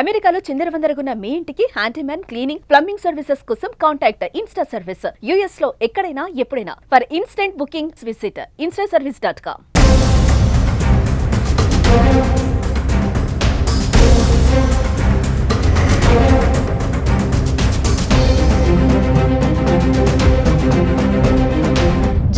అమెరికాలో చిందరవందరగున్న మీ ఇంటికి హ్యాండీమ్యాన్, క్లీనింగ్, ప్లంబింగ్ సర్వీసెస్ కోసం కాంటాక్ట్ ఇన్స్టా సర్వీస్. యుఎస్ లో ఎక్కడైనా ఎప్పుడైనా. For instant bookings visit instaservice.com.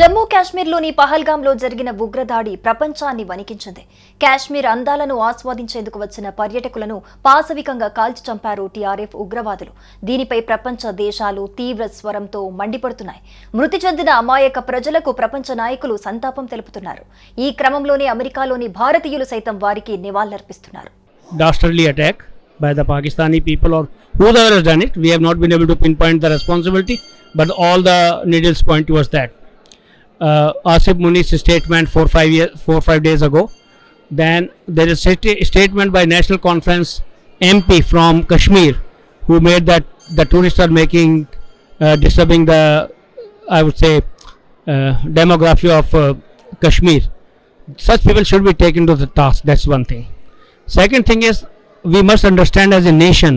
Jammu కాశ్మీర్లోని పహల్గాంలో జరిగిన ఉగ్రదాడి ప్రపంచాన్ని వణికించింది. కాశ్మీర్ అందాలను ఆస్వాదించేందుకు వచ్చిన పర్యాటకులను పాశవికంగా కాల్చి చంపారు టీఆర్ఎఫ్ ఉగ్రవాదులు. దీనిపై ప్రపంచ దేశాలు తీవ్ర స్వరంతో మండిపడుతున్నాయి. మృతి చెందిన అమాయక ప్రజలకు ప్రపంచ నాయకులు సంతాపం తెలుపుతున్నారు. ఈ క్రమంలోనే అమెరికాలోని భారతీయులు సైతం వారికి నివాళులర్పిస్తున్నారు. Dastardly attack by the Pakistani people or whoever has done it, we have not been able to pinpoint the responsibility, but all the needles point towards that. Asif Muni's statement 4-5 days ago. Then there is a statement by National Conference MP from Kashmir who made that the tourists are making disturbing the, I would say, demography of Kashmir. Such people should be taken to the task. That's one thing. Second thing is, we must understand as a nation,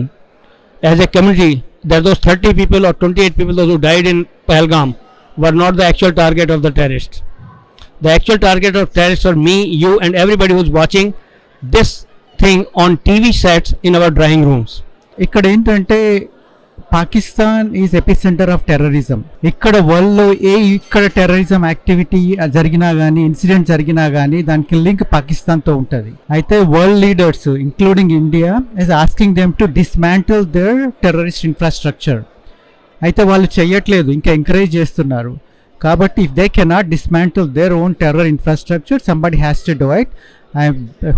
as a community, that those 30 people or 28 people those who died in Pahalgam were not the actual target of the terrorists. The actual target of terrorists are me, you and everybody who's watching this thing on TV sets in our drawing rooms. ఇక్కడ ఏంటంటే Pakistan is epicentre of terrorism. ఇక్కడ వరల్డ్లో ఇక్కడ terrorism activity జరిగినా కానీ incident జరిగినా కానీ దానికి లింక్ పాకిస్తాన్తో ఉంటుంది. అయితే world leaders including India is asking them to dismantle their terrorist infrastructure. అయితే వాళ్ళు చెయ్యట్లేదు, ఇంకా ఎంకరేజ్ చేస్తున్నారు. కాబట్టి if they cannot dismantle their own terror infrastructure, somebody has to do it. I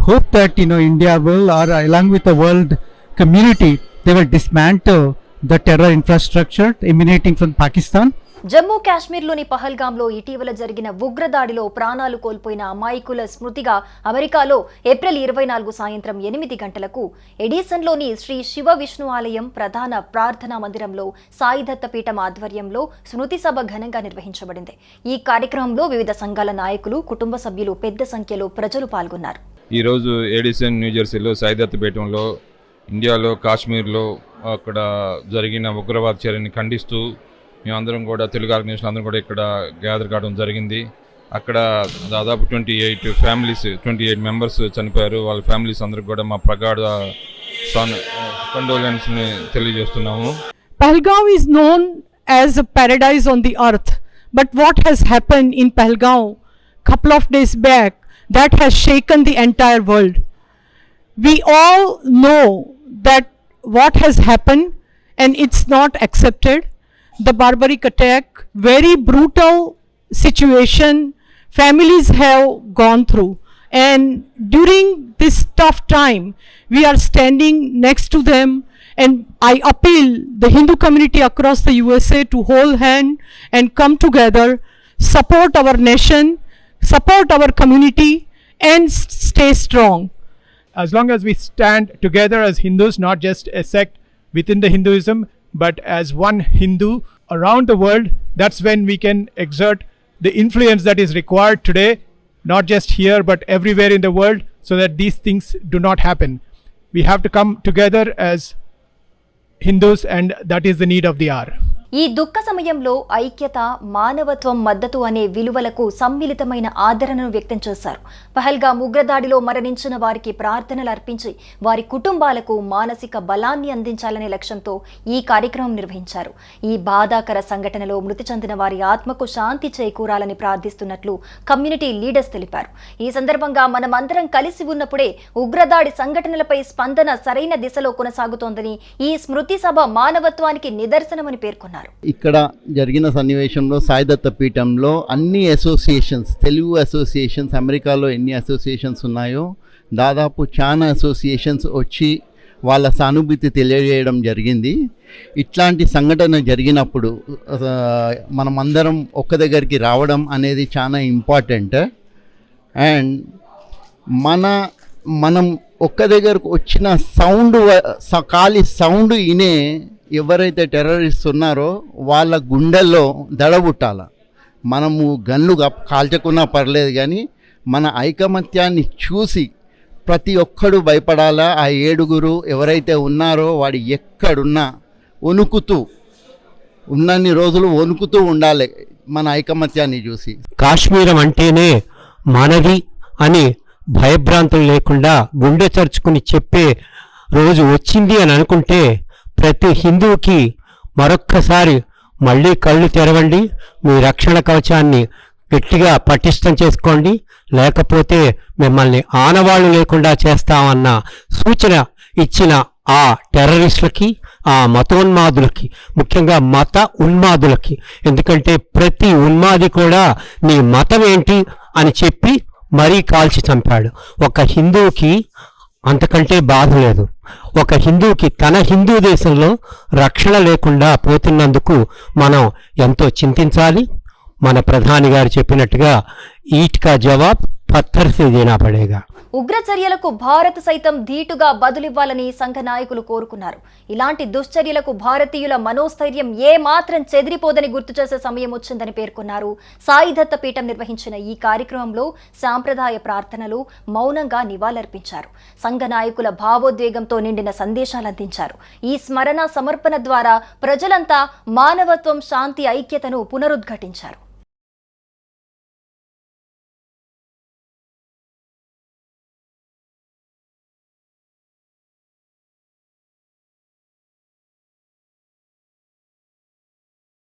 hope that India will or along with the world community, they will dismantle the terror infrastructure emanating from Pakistan. Jammu కాశ్మీర్లోని పహల్గాంలో ఇటీవల జరిగిన ఉగ్రదాడిలో ప్రాణాలు కోల్పోయిన అమాయకుల స్మృతిగా అమెరికాలో April 24 సాయంత్రం 8 గంటలకు ఎడిసన్లోని శ్రీ శివ విష్ణు ఆలయం ప్రధాన ప్రార్థనా మందిరంలో సాయిదత్త పీఠం ఆధ్వర్యంలో స్మృతి సభ ఘనంగా నిర్వహించబడింది. ఈ కార్యక్రమంలో వివిధ సంఘాల నాయకులు, కుటుంబ సభ్యులు పెద్ద సంఖ్యలో ప్రజలు పాల్గొన్నారు. ఈరోజు ఎడిసన్, న్యూజెర్సీలో సాయిదత్త పీఠంలో ఇండియాలో కాశ్మీర్లో అక్కడ జరిగిన ఉగ్రవాద చర్యని ఖండిస్తూ మేమందరం కూడా తెలుగు ఆర్గనైజేషన్ అందరం కూడా ఇక్కడ గ్యాదర్ కావడం జరిగింది. అక్కడ దాదాపు 28 మెంబర్స్ చనిపోయారు. వాళ్ళ ఫ్యామిలీస్ అందరికి కూడా మా ప్రగాఢ కండోలెన్స్ని తెలియజేస్తున్నాము. Pahalgam is known as a paradise on the earth, but what has happened in Pahalgam couple of days back, that has shaken the entire world. We all know that what has happened and it's not accepted. The barbaric attack, very brutal situation families have gone through, and during this tough time we are standing next to them, and I appeal the Hindu community across the USA to hold hand and come together, support our nation, support our community and stay strong. As long as we stand together as Hindus, not just a sect within the Hinduism, but as one Hindu around the world, that's when we can exert the influence that is required today, not just here but everywhere in the world, so that these things do not happen. We have to come together as Hindus, and that is the need of the hour. ఈ దుఃఖ సమయంలో ఐక్యత, మానవత్వం, మద్దతు అనే విలువలకు సమ్మిళితమైన ఆదరణను వ్యక్తం చేశారు. పహల్గాం ఉగ్రదాడిలో మరణించిన వారికి ప్రార్థనలు అర్పించి వారి కుటుంబాలకు మానసిక బలాన్ని అందించాలనే లక్ష్యంతో ఈ కార్యక్రమం నిర్వహించారు. ఈ బాధాకర సంఘటనలో మృతి చెందిన వారి ఆత్మకు శాంతి చేకూరాలని ప్రార్థిస్తున్నట్లు కమ్యూనిటీ లీడర్స్ తెలిపారు. ఈ సందర్భంగా మనమందరం కలిసి ఉన్నప్పుడే ఉగ్రదాడి సంఘటనలపై స్పందన సరైన దిశలో కొనసాగుతోందని, ఈ స్మృతి సభ మానవత్వానికి నిదర్శనమని పేర్కొన్నారు. ఇక్కడ జరిగిన సన్నివేశంలో సాయిదత్త పీఠంలో అన్ని అసోసియేషన్స్, తెలుగు అసోసియేషన్స్, అమెరికాలో ఎన్ని అసోసియేషన్స్ ఉన్నాయో దాదాపు చాలా అసోసియేషన్స్ వచ్చి వాళ్ళ సానుభూతి తెలియజేయడం జరిగింది. ఇట్లాంటి సంఘటన జరిగినప్పుడు మనమందరం ఒక్క దగ్గరికి రావడం అనేది చాలా ఇంపార్టెంట్. అండ్ మనం ఒక్క దగ్గరకు వచ్చిన ఖాళీ సౌండ్ వినే ఎవరైతే టెర్రరిస్ట్ ఉన్నారో వాళ్ళ గుండెల్లో దడబుట్టాల. మనము గన్లు కాల్చకున్నా పర్లేదు, కానీ మన ఐకమత్యాన్ని చూసి ప్రతి ఒక్కడు భయపడాలా. ఆ 7 ఎవరైతే ఉన్నారో వాడు ఎక్కడున్నా వణుకుతూ ఉన్నన్ని రోజులు వణుకుతూ ఉండాలి మన ఐకమత్యాన్ని చూసి. కాశ్మీరం అంటేనే మనది అని భయభ్రాంతులు లేకుండా గుండె చరుచుకుని చెప్పే రోజు వచ్చింది అని అనుకుంటే ప్రతి హిందువుకి మరొక్కసారి మళ్ళీ కళ్ళు తెరవండి, మీ రక్షణ కవచాన్ని గట్టిగా పటిష్టం చేసుకోండి, లేకపోతే మిమ్మల్ని ఆనవాళ్లు లేకుండా చేస్తామన్న సూచన ఇచ్చిన ఆ టెర్రరిస్టులకి, ఆ మతోన్మాదులకి, ముఖ్యంగా మత ఉన్మాదులకి, ఎందుకంటే ప్రతి ఉన్మాది కూడా నీ మతం ఏంటి అని చెప్పి మరీ కాల్చి చంపాడు. ఒక హిందువుకి అంతకంటే బాధ లేదు. ఒక హిందువుకి తన హిందూ దేశంలో రక్షణ లేకుండా పోతున్నందుకు మనం ఎంతో చింతించాలి. మన ప్రధాని గారు చెప్పినట్టుగా ఈట్ కా జవాబ్ పత్తర్ సే దేనా పడేగా. ఉగ్ర చర్యలకు భారత్ సైతం ధీటుగా బదులివ్వాలని సంఘ నాయకులు కోరుకున్నారు. ఇలాంటి దుశ్చర్యలకు భారతీయుల మనోస్థైర్యం ఏమాత్రం చెదిరిపోదని గుర్తు చేసే సమయం వచ్చిందని పేర్కొన్నారు. సాయిదత్త పీఠం నిర్వహించిన ఈ కార్యక్రమంలో సాంప్రదాయ ప్రార్థనలు, మౌనంగా నివాళులర్పించారు. సంఘ నాయకుల భావోద్వేగంతో నిండిన సందేశాలు అందించారు. ఈ స్మరణ సమర్పణ ద్వారా ప్రజలంతా మానవత్వం, శాంతి, ఐక్యతను పునరుద్ఘాటించారు.